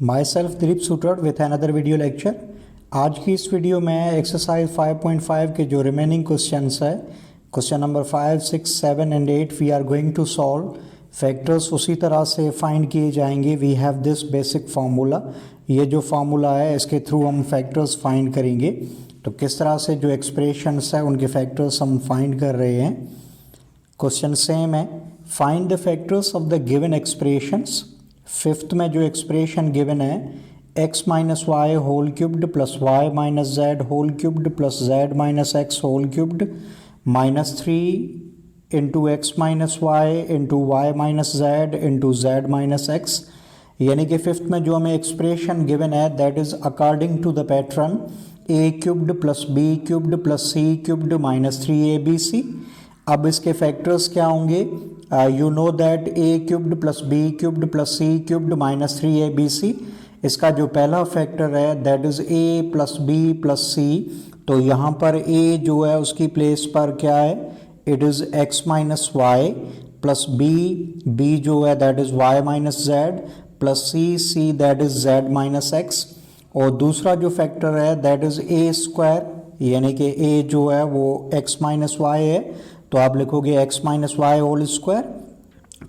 My self Dilip Sutar with another video lecture. आज की इस वीडियो में एक्सरसाइज 5.5 के जो रिमेनिंग क्वेश्चंस है, question number 5, 6, 7 and 8 we are going to solve. Factors उसी तरह से फाइंड किए जाएंगे। We have this basic formula, ये जो फार्मूला है इसके थ्रू हम फैक्टर्स फाइंड करेंगे। तो किस तरह से जो एक्सप्रेशंस है उनके फैक्टर्स हम फाइंड कर रहे हैं। क्वेश्चन सेम है, find the factors of the given expressions. Fifth में जो एक्सप्रेशन गिवन है x minus Y whole cubed plus Y minus Z whole cubed plus z minus x whole cubed minus 3 into x minus y into y minus z into z minus x. यानी कि fifth में जो हमें expression given है that is according to the pattern a cubed plus B cubed plus C cubed minus 3abc। अब इसके factors क्या होंगे? You know that a cubed plus B cubed plus C cubed minus 3abc। इसका जो पहला factor है that is a plus B plus C. तो यहाँ पर a जो है उसकी प्लेस पर क्या है? It is x minus Y plus b जो है that is y minus Z plus c that is z minus x. और दूसरा जो फैक्टर है दैट इज़ a स्क्वायर, यानी कि a जो है वो x माइनस वाई है तो आप लिखोगे x minus Y whole square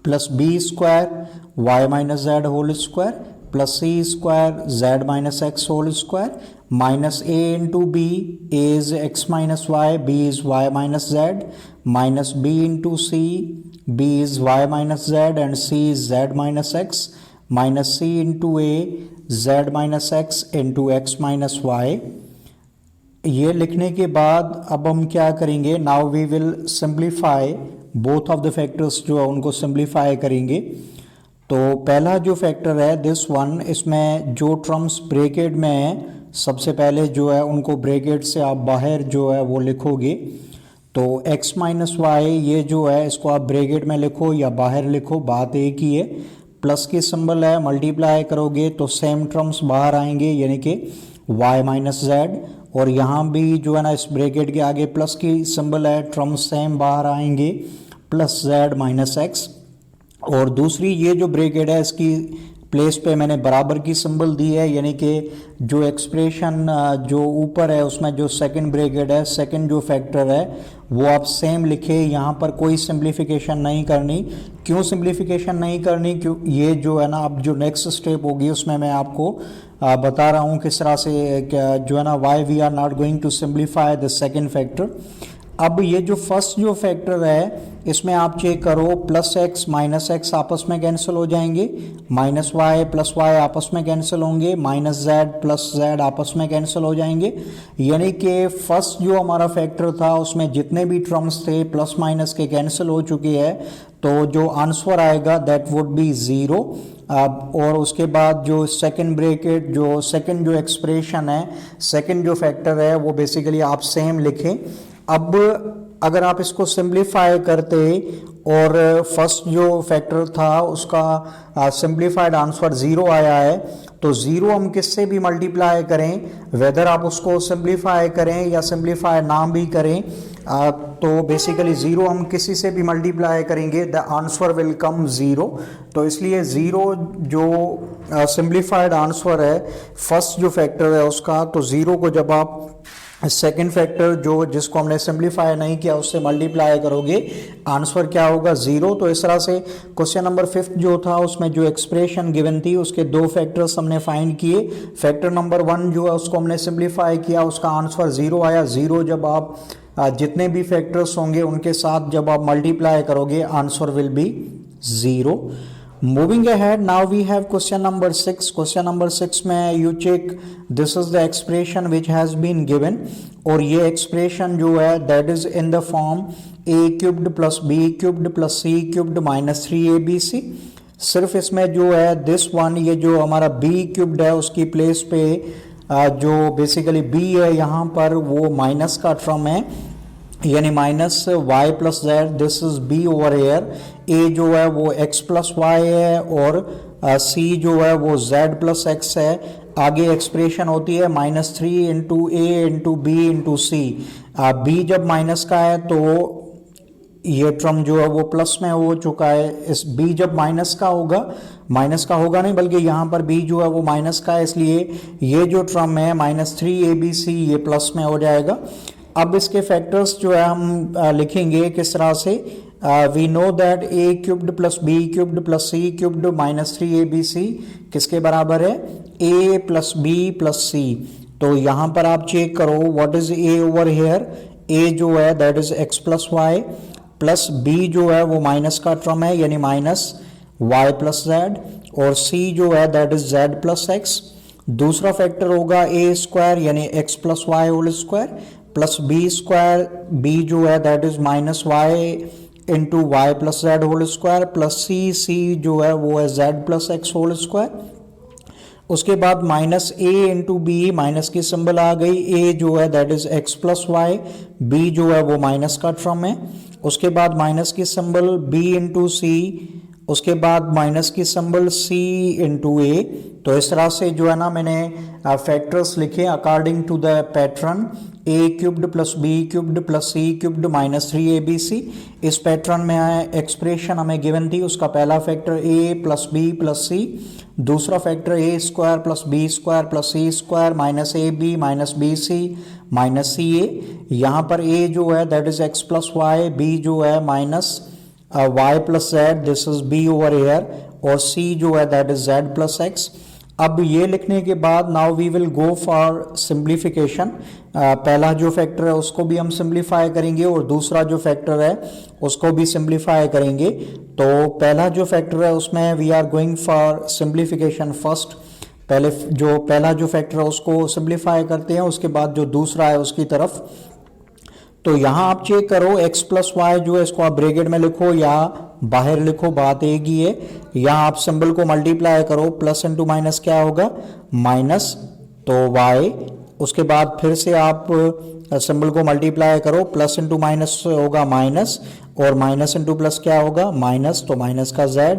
plus B square y minus Z whole square plus C square z minus x whole square minus a into b, a is x minus y, b is y minus z minus b into c, b is y minus z and c is z minus x minus c into a z minus x into x minus y. ये लिखने के बाद अब हम क्या करेंगे? Now we will simplify both of the factors, जो है उनको सिंप्लीफाई करेंगे। तो पहला जो फैक्टर है दिस वन, इसमें जो टर्म्स ब्रैकेट में है सबसे पहले जो है उनको ब्रैकेट से आप बाहर जो है वो लिखोगे। तो x माइनस वाई ये जो है इसको आप ब्रैकेट में लिखो या बाहर लिखो, बात एक ही है। प्लस की सिंबल है, मल्टीप्लाई करोगे तो सेम टर्म्स बाहर आएंगे यानी कि y माइनस जेड। और यहाँ भी जो है ना इस ब्रैकेट के आगे प्लस की सिंबल है, टर्म्स सेम बाहर आएंगे प्लस जेड माइनस एक्स। और दूसरी ये जो ब्रैकेट है इसकी प्लेस पे मैंने बराबर की सिंबल दी है, यानी कि जो एक्सप्रेशन जो ऊपर है उसमें जो सेकंड ब्रैकेट है, सेकंड जो फैक्टर है वो आप सेम लिखे। यहाँ पर कोई सिंप्लीफिकेशन नहीं करनी। क्यों सिंप्लीफिकेशन नहीं करनी? क्यों ये जो है ना अब जो नेक्स्ट स्टेप होगी उसमें मैं आपको बता रहा हूँ किस तरह से जो है ना why we are not going to simplify the second factor. अब ये जो फर्स्ट जो फैक्टर है इसमें आप चेक करो, प्लस एक्स माइनस एक्स आपस में कैंसिल हो जाएंगे, माइनस वाई प्लस वाई आपस में कैंसिल होंगे, माइनस जेड प्लस जेड आपस में कैंसिल हो जाएंगे। यानी कि फर्स्ट जो हमारा फैक्टर था उसमें जितने भी टर्म्स थे प्लस माइनस के कैंसिल हो चुके हैं। तो जो आंसर आएगा दैट वुड बी ज़ीरो। और उसके बाद जो सेकंड ब्रैकेट जो सेकंड जो एक्सप्रेशन है, सेकंड जो फैक्टर है वो बेसिकली आप सेम लिखें। अब अगर आप इसको सिंप्लीफाई करते और फर्स्ट जो फैक्टर था उसका सिंप्लीफाइड आंसर ज़ीरो आया है तो ज़ीरो हम किससे भी मल्टीप्लाई करें, वेदर आप उसको सिंप्लीफाई करें या सिंप्लीफाई ना भी करें, तो बेसिकली ज़ीरो हम किसी से भी मल्टीप्लाई करेंगे the answer will come zero. तो इसलिए ज़ीरो जो सिंप्लीफाइड आंसर है फर्स्ट जो फैक्टर है उसका, तो ज़ीरो को जब आप सेकेंड फैक्टर जो जिसको हमने सिंप्लीफाई नहीं किया उससे मल्टीप्लाई करोगे आंसर क्या होगा? ज़ीरो। तो इस तरह से क्वेश्चन नंबर 5 जो था उसमें जो एक्सप्रेशन गिवन थी उसके दो फैक्टर्स हमने फाइंड किए। फैक्टर नंबर 1 जो है उसको हमने सिंप्लीफाई किया, उसका आंसर ज़ीरो आया। ज़ीरो जब आप जितने भी फैक्टर्स होंगे उनके साथ जब आप मल्टीप्लाई करोगे answer will be zero. Moving ahead, now we have question number 6. Question number 6 में you check this is the expression which has been given और ये expression जो है that is in the form a cubed plus b cubed plus c cubed minus 3abc। सिर्फ इसमें जो है this one ये जो हमारा b cubed है उसकी प्लेस पे जो बेसिकली b है यहाँ पर वो माइनस का टर्म है, यानी minus Y plus Z, this is B over air. A जो है वो एक्स प्लस वाई है और सी जो है वो जेड प्लस एक्स है। आगे एक्सप्रेशन होती है माइनस 3 इंटू ए इंटू बी इंटू सी। बी जब माइनस का है तो ये टर्म जो है वो प्लस में हो चुका है। इस b जब माइनस का होगा नहीं, बल्कि यहाँ पर b जो है वो माइनस का है, इसलिए ये जो टर्म है -3abc ये प्लस में हो जाएगा। अब इसके फैक्टर्स जो है हम लिखेंगे किस तरह से। We know that a cubed plus b cubed plus c cubed -3abc किसके बराबर है, a plus b plus c। तो यहाँ पर आप चेक करो what is a over here, a जो है that is x plus y, plus b जो है वो माइनस का टर्म है यानी -y प्लस z, और c जो है that is z plus x। दूसरा फैक्टर होगा a स्क्वायर यानी x plus y whole square, plus b square, b जो है that is -y into y plus z whole square, plus c जो है वो है z plus x whole square. उसके बाद minus a into b, minus की सिंबल आ गई, a जो है that is x plus y, b जो है वो माइनस का टर्म है। उसके बाद माइनस की सिंबल b इंटू सी, उसके बाद माइनस की सिंबल c इंटू ए। तो इस तरह से जो है ना मैंने फैक्टर्स लिखे according to the pattern a cubed plus b cubed plus c cubed -3abc। इस पैटर्न में एक्सप्रेशन हमें गिवन थी, उसका पहला factor a plus b plus c, दूसरा factor a square plus b square plus c square -ab minus bc minus ca। यहाँ पर a जो है that is x plus y, b जो है y plus z, this is b over here, और c जो है that is z plus x। अब ये लिखने के बाद now we will go for simplification. पहला जो फैक्टर है उसको भी हम सिंप्लीफाई करेंगे और दूसरा जो फैक्टर है उसको भी सिंप्लीफाई करेंगे। तो पहला जो फैक्टर है उसमें we are going for simplification first. पहला जो फैक्टर है उसको सिंप्लीफाई करते हैं, उसके बाद जो दूसरा है उसकी तरफ। तो यहाँ आप चेक करो x प्लस वाई जो है इसको आप ब्रैकेट में लिखो या बाहर लिखो, बात एक ही है। यहाँ आप सिंबल को मल्टीप्लाई करो, प्लस इंटू माइनस क्या होगा माइनस, तो y। उसके बाद फिर से आप सिंबल को मल्टीप्लाई करो, प्लस इंटू माइनस होगा माइनस, और माइनस इंटू प्लस क्या होगा माइनस, तो माइनस का z,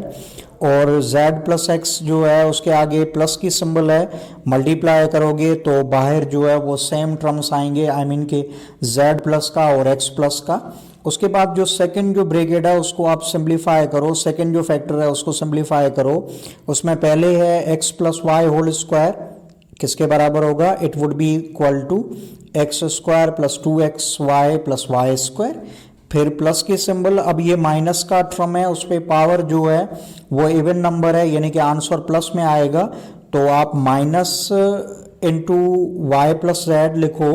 और z प्लस x जो है उसके आगे प्लस की सिंबल है, मल्टीप्लाई करोगे तो बाहर जो है वो सेम टर्म्स आएंगे, आई मीन के z प्लस का और x प्लस का। उसके बाद जो सेकंड जो ब्रैकेट है उसको आप सिंप्लीफाई करो, सेकंड जो फैक्टर है उसको सिंप्लीफाई करो। उसमें पहले है x plus y whole square किसके बराबर होगा, it would be equal to x square plus 2xy plus Y square, फिर प्लस की सिंबल। अब ये माइनस का टर्म है, उस पर पावर जो है वो इवन नंबर है यानी कि आंसर प्लस में आएगा, तो आप minus into y plus z लिखो,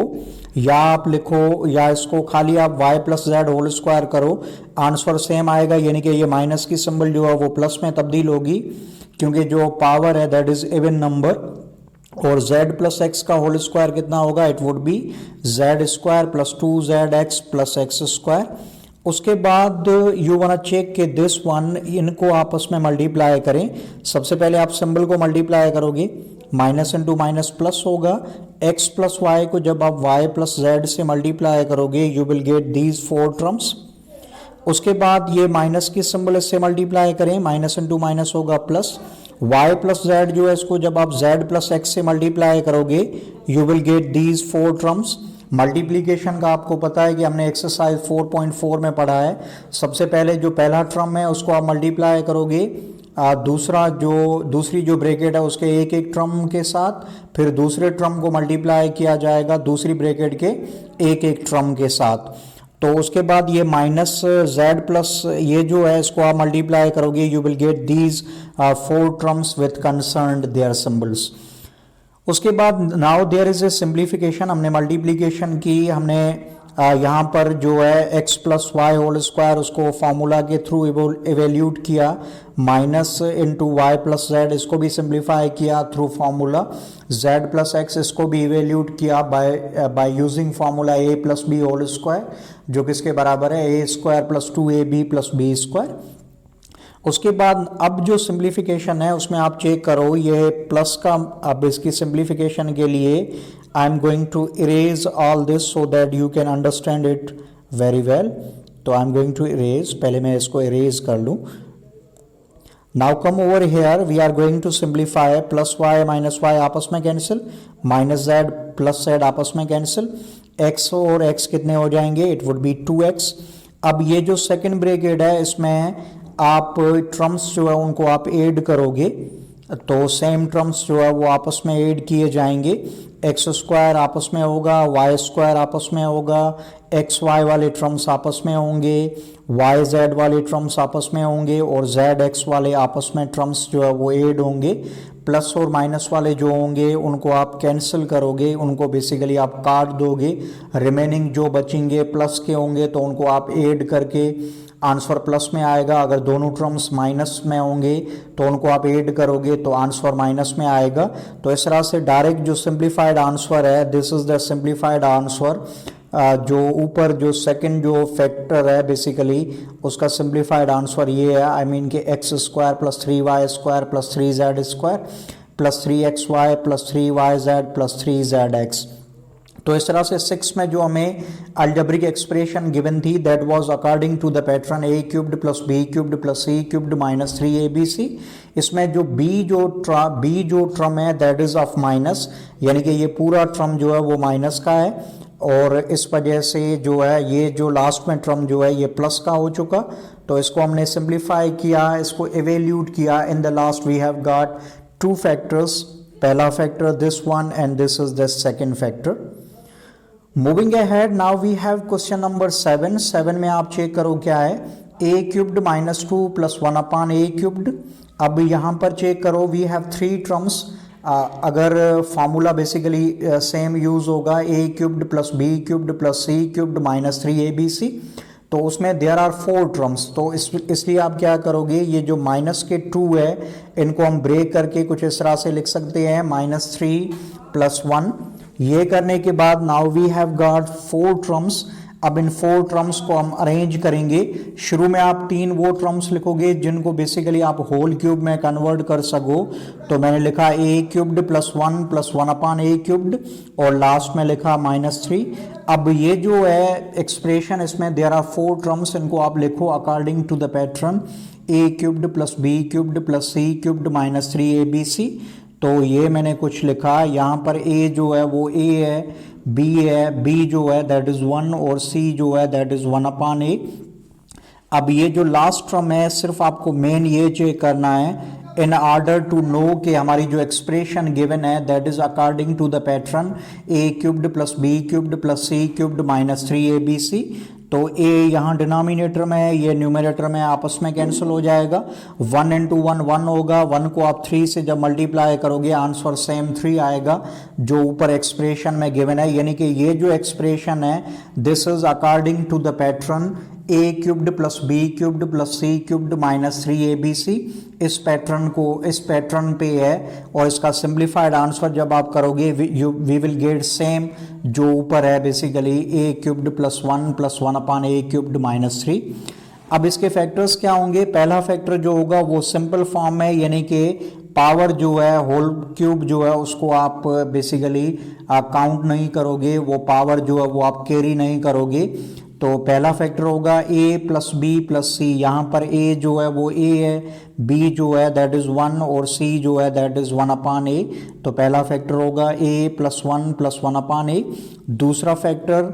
या आप लिखो या इसको खाली आप y plus z whole square करो, आंसर सेम आएगा यानी कि ये माइनस की सिंबल जो है वो प्लस में तब्दील होगी क्योंकि जो पावर है दैट इज इवन नंबर। और z प्लस एक्स का होल स्क्वायर कितना होगा, it would B z square plus 2zx plus X square. उसके बाद यू वाना चेक के दिस वन, इनको आपस में मल्टीप्लाई करें। सबसे पहले आप सिंबल को मल्टीप्लाई करोगे, माइनस इंटू माइनस प्लस होगा, x प्लस वाई को जब आप y प्लस जेड से मल्टीप्लाई करोगे you will get these 4 terms. उसके बाद ये माइनस की सिंबल इससे मल्टीप्लाई करें, माइनस इंटू माइनस होगा प्लस, y प्लस जेड जो है इसको जब आप z प्लस एक्स से मल्टीप्लाई करोगे you will get these 4 terms. Multiplication का आपको पता है कि हमने एक्सरसाइज 4.4 में पढ़ा है। सबसे पहले जो पहला टर्म है उसको आप मल्टीप्लाई करोगे दूसरी जो ब्रैकेट है उसके एक एक टर्म के साथ, फिर दूसरे टर्म को मल्टीप्लाई किया जाएगा दूसरी ब्रैकेट के एक एक टर्म के साथ। तो उसके बाद ये माइनस z प्लस ये जो है इसको आप मल्टीप्लाई करोगे you will get these 4 terms with concerned their symbols. उसके बाद now there is a simplification, हमने मल्टीप्लीकेशन की, हमने यहाँ पर जो है x plus y whole square उसको फार्मूला के थ्रू इवेल्यूट किया, minus into y plus z इसको भी सिंप्लीफाई किया through formula, z plus x इसको भी इवेल्यूट किया by using formula a plus b whole square जो किसके बराबर है a square plus 2ab plus B square. उसके बाद अब जो सिंप्लीफिकेशन है उसमें आप चेक करो, ये प्लस का, अब इसकी सिंप्लीफिकेशन के लिए I am going to erase all this so that you can understand it very well. तो I am going to erase, पहले मैं इसको इरेज कर लूँ। Now come over here, we are going to simplify, plus Y minus Y आपस में cancel, minus Z plus Z आपस में कैंसिल, एक्स और एक्स कितने हो जाएंगे, इट वुड बी 2x, अब ये जो सेकंड ब्रैकेट है इसमें आप टर्म्स जो है उनको आप ऐड करोगे, तो सेम टर्म्स जो है वो आपस में ऐड किए जाएंगे। एक्स स्क्वायर आपस में होगा, वाई स्क्वायर आपस में होगा, एक्स वाई वाले टर्म्स आपस में होंगे, वाई जेड वाले टर्म्स आपस में होंगे और जेड एक्स वाले आपस में टर्म्स जो है वो ऐड होंगे। प्लस और माइनस वाले जो होंगे उनको आप कैंसिल करोगे, उनको बेसिकली आप काट दोगे। रिमेनिंग जो बचेंगे प्लस के होंगे तो उनको आप ऐड करके आंसर प्लस में आएगा। अगर दोनों टर्म्स माइनस में होंगे तो उनको आप ऐड करोगे तो आंसर माइनस में आएगा। तो इस तरह से डायरेक्ट जो सिंप्लीफाइड आंसर है, this is the simplified answer. जो ऊपर जो सेकंड जो फैक्टर है बेसिकली उसका सिंप्लीफाइड आंसर ये है, आई मीन कि x square plus 3y square plus 3z square plus 3xy plus 3yz plus 3zx। तो इस तरह से 6 में जो हमें अलजेब्रिक एक्सप्रेशन गिवन थी that was according to the pattern a cubed plus b cubed plus c cubed minus 3abc। इसमें जो b जो ट्रम है दैट इज ऑफ माइनस, यानी कि ये पूरा ट्रम जो है वो माइनस का है और इस वजह से जो है ये जो लास्ट में ट्रम जो है ये प्लस का हो चुका। तो इसको हमने सिंप्लीफाई किया, इसको इवेल्यूट किया। In the last we have got two factors, पहला factor this one and this is the second factor. Moving ahead now we have question number 7। 7 में आप चेक करो क्या है, a cubed minus 2 plus 1 upon a cubed. अब यहाँ पर check करो वी हैव 3 टर्म्स। अगर फार्मूला बेसिकली सेम यूज होगा a cubed plus b cubed plus c cubed minus 3abc, तो उसमें देयर आर 4 टर्म्स। तो इसलिए आप क्या करोगे, ये जो माइनस के 2 है इनको हम ब्रेक करके कुछ इस तरह से लिख सकते हैं माइनस 3 प्लस 1। ये करने के बाद now we have got 4 terms. अब इन 4 टर्म्स को हम अरेंज करेंगे। शुरू में आप 3 वो टर्म्स लिखोगे जिनको बेसिकली आप होल क्यूब में कन्वर्ट कर सको। तो मैंने लिखा a cubed plus 1 upon a cubed और लास्ट में लिखा माइनस 3। अब ये जो है एक्सप्रेशन इसमें देयर आर 4 टर्म्स, इनको आप लिखो according to the pattern a cubed plus b cubed plus c cubed minus 3abc। तो ये मैंने कुछ लिखा, यहाँ पर a जो है वो a है, b है, b जो है दैट इज 1 और c जो है दैट इज 1 अपान a। अब ये जो लास्ट टर्म है सिर्फ आपको मेन ये चेक करना है इन ऑर्डर टू नो कि हमारी जो एक्सप्रेशन गिवन है that is according to the pattern a cubed plus b cubed plus c cubed minus 3abc। तो a यहाँ डिनोमिनेटर में है, ये न्यूमरेटर में आपस में कैंसिल हो जाएगा। 1 इंटू 1 1 होगा, 1 को आप 3 से जब मल्टीप्लाई करोगे आंसर सेम 3 आएगा जो ऊपर एक्सप्रेशन में गिवन है। यानी कि ये जो एक्सप्रेशन है this is according to the pattern a cubed plus b cubed plus c cubed minus 3abc। इस पैटर्न पे है और इसका सिंप्लीफाइड आंसर जब आप करोगे वी विल गेट सेम जो ऊपर है basically a cubed plus 1 upon a cubed minus 3। अब इसके फैक्टर्स क्या होंगे, पहला फैक्टर जो होगा वो सिंपल फॉर्म में, यानी कि पावर जो है होल क्यूब जो है उसको आप बेसिकली काउंट नहीं करोगे, वो पावर जो है वो आप कैरी नहीं करोगे। तो पहला फैक्टर होगा a प्लस बी प्लस सी। यहाँ पर a जो है वो a है, b जो है दैट इज 1 और c जो है दैट इज 1 अपान a। तो पहला फैक्टर होगा a प्लस 1 अपान a। दूसरा फैक्टर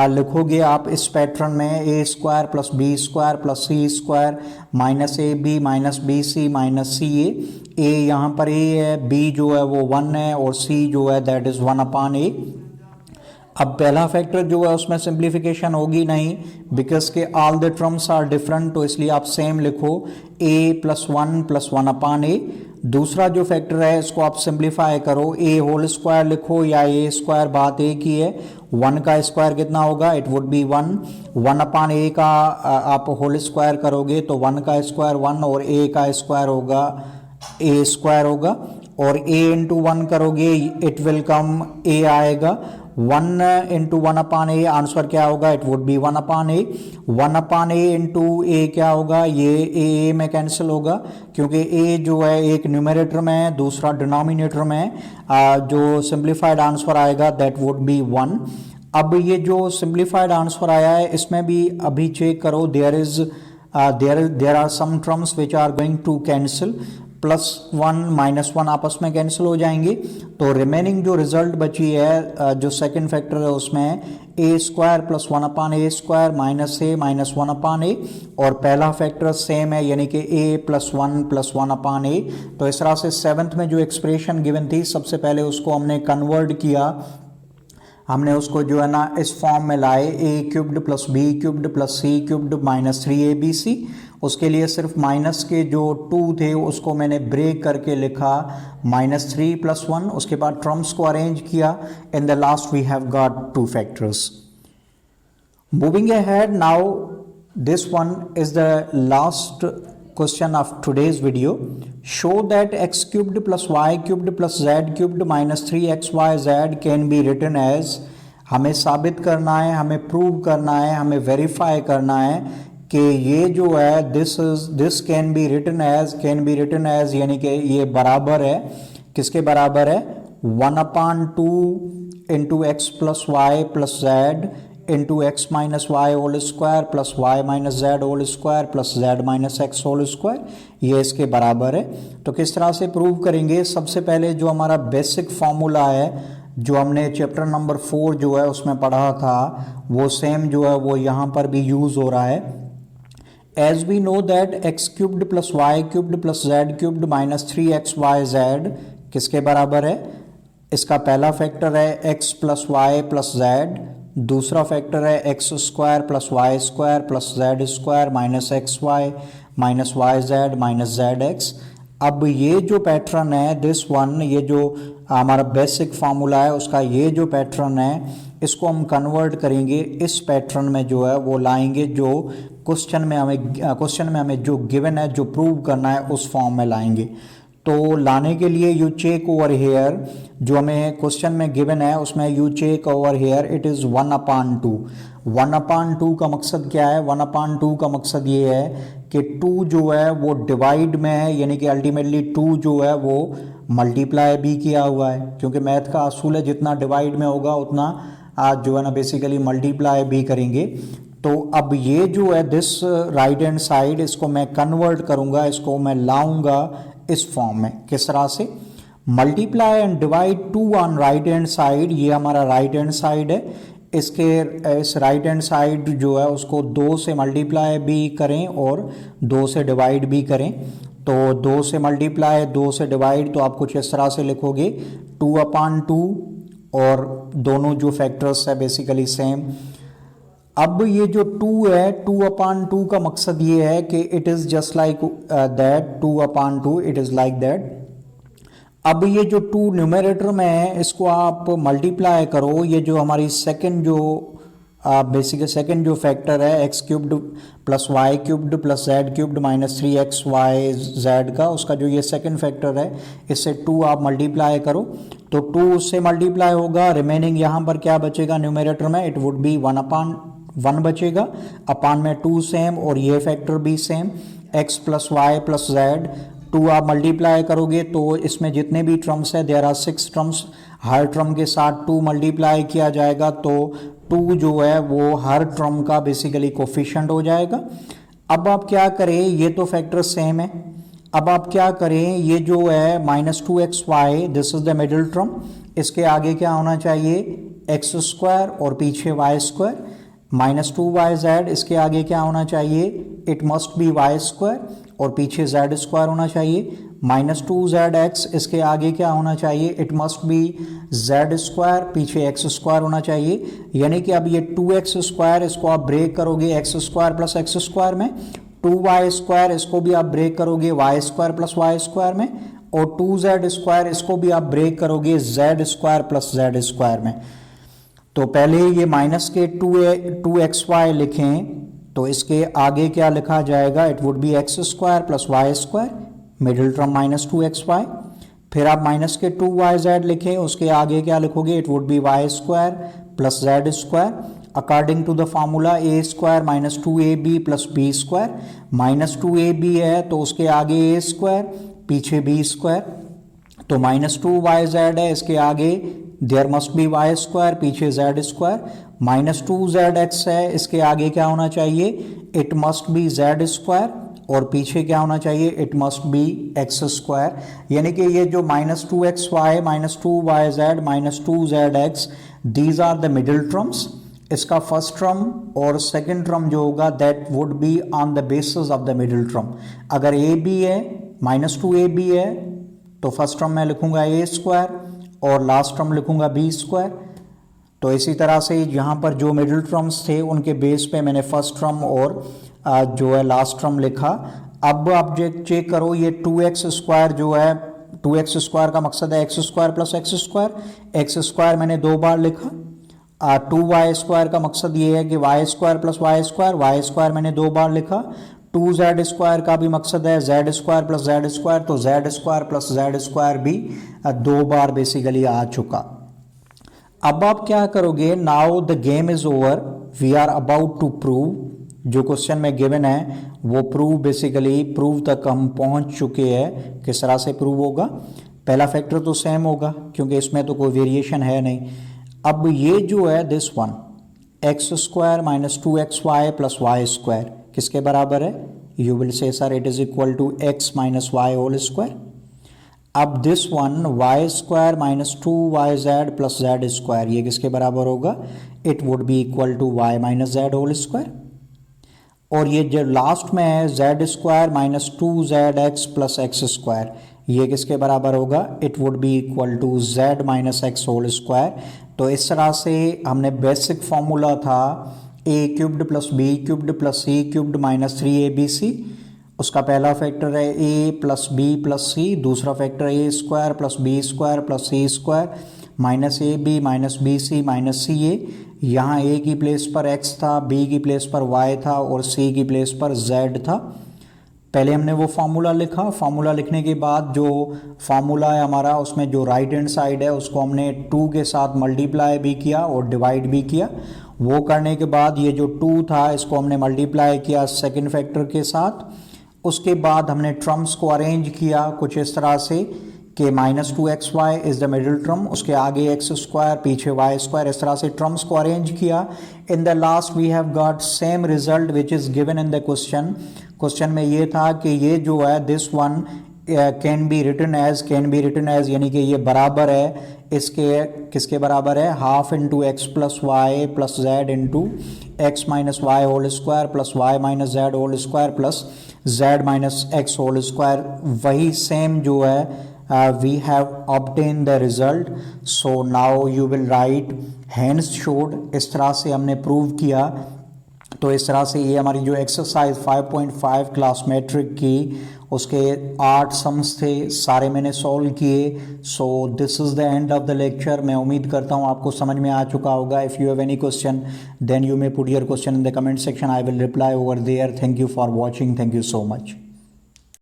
लिखोगे आप इस पैटर्न में a square plus B square plus C square minus A B minus B C minus C A. यहाँ पर a है, b जो है वो 1 है और c जो है दैट इज 1 अपान a। अब पहला फैक्टर जो है उसमें सिंप्लीफिकेशन होगी नहीं बिकॉज के all the terms are different, तो इसलिए आप सेम लिखो a प्लस 1 अपान a। दूसरा जो फैक्टर है इसको आप सिंप्लीफाई करो, a होल स्क्वायर लिखो या a स्क्वायर, बात एक ही है। 1 का स्क्वायर कितना होगा, it would be 1 upon a का आप होल स्क्वायर करोगे तो 1 का स्क्वायर 1 और a का स्क्वायर होगा a स्क्वायर होगा। और a इंटू 1 करोगे इट विल कम a आएगा। 1 इंटू 1 अपान ए आंसर क्या होगा, it would be 1 upon A. 1 upon A into A क्या होगा, ये ए में कैंसिल होगा क्योंकि ए जो है एक न्यूमरेटर में है दूसरा डिनोमिनेटर में है। जो सिंप्लीफाइड आंसर आएगा दैट वुड बी 1। अब ये जो सिंप्लीफाइड आंसर आया है इसमें भी अभी चेक करो there are some terms which are going to cancel. +1 -1 आपस में कैंसिल हो जाएंगे। तो रिमेनिंग जो रिजल्ट बची है जो सेकंड फैक्टर है उसमें a² + 1/a² -a -1/a, और पहला फैक्टर सेम है यानी कि a + 1 + 1/a। तो इस तरह से सेवन्थ में जो एक्सप्रेशन गिवन थी सबसे पहले उसको हमने कन्वर्ट किया, हमने उसको जो है ना इस फॉर्म में लाए a³ + b³ + c³ -3abc। उसके लिए सिर्फ माइनस के जो 2 थे उसको मैंने ब्रेक करके लिखा -3 + 1। उसके बाद टर्म्स को अरेंज किया, in the last we have got 2 factors. Moving ahead, now this one is the last question of today's video. Show that x³ + y³ + z³ -3xyz can be written as, हमें साबित करना है, हमें prove करना है, हमें verify करना है कि ये जो है this can be written as यानी कि ये बराबर है, किसके बराबर है, 1/2 × x + y + z into x - y whole square plus y - z whole square plus z - x whole square, ये इसके बराबर है। तो किस तरह से प्रूव करेंगे? सबसे पहले जो हमारा बेसिक फॉर्मूला है जो हमने चैप्टर नंबर 4 जो है उसमें पढ़ा था वो सेम जो है वो यहाँ पर भी यूज हो रहा है। As we know that x³ + y³ + z³ -3xyz किसके बराबर है? इसका पहला फैक्टर है x + y + z, दूसरा फैक्टर है x² + y² + z² -xy -yz -zx। अब ये जो पैटर्न है दिस वन, ये जो हमारा बेसिक फार्मूला है उसका ये जो पैटर्न है इसको हम कन्वर्ट करेंगे इस पैटर्न में जो है वो लाएंगे जो क्वेश्चन में हमें जो गिवन है जो प्रूव करना है उस फॉर्म में लाएंगे। तो लाने के लिए यू चेक ओवर हेयर, जो हमें क्वेश्चन में गिवन है उसमें you check over here it is 1/2। 1/2 का मकसद क्या है? 1/2 का मकसद ये है कि 2 जो है वो डिवाइड में है, यानी कि अल्टीमेटली 2 जो है वो मल्टीप्लाई भी किया हुआ है, क्योंकि मैथ का असूल है जितना डिवाइड में होगा उतना आज जो है ना बेसिकली मल्टीप्लाई भी करेंगे। तो अब ये जो है दिस राइट हैंड साइड इसको मैं कन्वर्ट करूंगा, इसको मैं लाऊंगा इस फॉर्म में। किस तरह से? Multiply and divide 2 on right hand side, ये हमारा राइट हैंड साइड है, इसके इस राइट हैंड साइड जो है उसको 2 से मल्टीप्लाई भी करें और 2 से डिवाइड भी करें। तो 2 से मल्टीप्लाई 2 से डिवाइड तो आप कुछ इस तरह से लिखोगे 2/2, और दोनों जो फैक्टर्स है बेसिकली सेम। अब ये जो 2 है 2/2 का मकसद ये है कि it is just like that, 2/2 it is like that. अब ये जो 2 न्यूमरेटर में है इसको आप मल्टीप्लाई करो, ये जो हमारी सेकंड जो बेसिकली सेकंड जो फैक्टर है x³ + y³ + z³ -3xyz का, उसका जो ये सेकंड फैक्टर है इससे 2 आप मल्टीप्लाई करो तो 2 उससे मल्टीप्लाई होगा, रिमेनिंग यहाँ पर क्या बचेगा न्यूमरेटर में? इट वुड बी 1/1 बचेगा, अपान में 2 सेम और ये फैक्टर भी सेम, x + y + z। 2 आप मल्टीप्लाई करोगे तो इसमें जितने भी टर्म्स है देयर आर 6 टर्म्स, हर टर्म के साथ 2 मल्टीप्लाई किया जाएगा तो 2 जो है वो हर टर्म का बेसिकली कोफिशिएंट हो जाएगा। अब आप क्या करें, ये तो फैक्टर सेम है, अब आप क्या करें, ये जो है -2xy this is the middle term, इसके आगे क्या होना चाहिए? x² और पीछे y², -2yz इसके आगे क्या होना चाहिए? इट मस्ट बी y² और पीछे z² होना चाहिए, -2zx इसके आगे क्या होना चाहिए? इट मस्ट बी z² पीछे x² होना चाहिए। यानी कि अब ये 2x² इसको आप ब्रेक करोगे x² + x² में, 2y² इसको भी आप ब्रेक करोगे y² + y² में, और 2z² इसको भी आप ब्रेक करोगे z² + z² में। तो पहले ये माइनस के 2xy लिखें तो इसके आगे क्या लिखा जाएगा? It would B x² + y², middle term -2xy। फिर आप माइनस के 2yz लिखें, उसके आगे क्या लिखोगे? It would be y² + z², according to the formula a² - 2ab + b²। -2ab है तो उसके आगे a² पीछे b², तो -2yz है इसके आगे देयर मस्ट बी y² पीछे z², -2zx है इसके आगे क्या होना चाहिए? इट मस्ट बी z² और पीछे क्या होना चाहिए, it must be x square, यानी कि ये जो -2xy -2yz -2zx these are the middle terms. इसका फर्स्ट टर्म और सेकंड टर्म जो होगा that would be on the basis of the middle term. अगर ए बी है, -2ab है, तो फर्स्ट टर्म मैं लिखूंगा ए स्क्वायर और लास्ट टर्म लिखूंगा बी स्क्वायर। तो इसी तरह से यहाँ पर जो मिडिल टर्म्स थे उनके बेस पे मैंने फर्स्ट टर्म और जो है लास्ट टर्म लिखा। अब आप चेक करो, ये 2x स्क्वायर जो है, 2x स्क्वायर का मकसद है x square plus X square. X square मैंने 2 बार लिखा। 2y स्क्वायर का मकसद ये है कि y square plus Y square, y square मैंने 2 बार लिखा। 2z स्क्वायर का भी मकसद है z square plus Z square, तो z square plus Z square भी 2 बार बेसिकली आ चुका। अब आप क्या करोगे, now the game is over, we are about to prove. जो क्वेश्चन में गिवन है वो प्रूव, बेसिकली प्रूव तक हम पहुंच चुके हैं। किस तरह से प्रूव होगा, पहला फैक्टर तो सेम होगा क्योंकि इसमें तो कोई वेरिएशन है नहीं। अब ये जो है this one X square -2xy plus Y square किसके बराबर है, you will say sir it is equal to x minus Y whole square. अब this one Y square -2yz plus Z square ये किसके बराबर होगा, it would be equal to y minus Z whole square. और ये जो last में है Z square -2zx plus X square ये किसके बराबर होगा, it would be equal to z minus x whole square. तो इस तरह से हमने बेसिक फॉर्मूला था a cubed plus B cubed plus C cubed minus 3abc, उसका पहला फैक्टर है a plus B plus C, दूसरा factor a square plus B square plus C square minus A B minus B C minus C A. यहाँ a की place पर x था, b की place पर y था और c की प्लेस पर z था। पहले हमने वो फार्मूला लिखा, फार्मूला लिखने के बाद जो फार्मूला है हमारा उसमें जो राइट हैंड साइड है उसको हमने 2 के साथ मल्टीप्लाई भी किया और डिवाइड भी किया। वो करने के बाद ये जो 2 था इसको हमने मल्टीप्लाई किया सेकंड फैक्टर के साथ। उसके बाद हमने टर्म्स को अरेंज किया कुछ इस तरह से कि -2xy is the middle term, उसके आगे x स्क्वायर पीछे y स्क्वायर, इस तरह से टर्म्स को अरेंज किया। In the last we have got same result which is given in the question. Question में ये था कि ये जो है this one can be written as यानी कि ये बराबर है इसके, किसके बराबर है, half into x plus y plus z into x minus Y whole square plus Y minus Z whole square plus z minus x whole square. वही सेम जो है we have obtained the result, so now you will write hence showed। इस तरह से हमने prove किया। तो इस तरह से ये हमारी जो एक्सरसाइज 5.5 क्लास मैट्रिक की उसके 8 सम्स थे, सारे मैंने सॉल्व किए। So this is the end of the lecture. मैं उम्मीद करता हूँ आपको समझ में आ चुका होगा। If you have any question then you may put your question in the comment section, I will reply over there. Thank you for watching, thank you so much.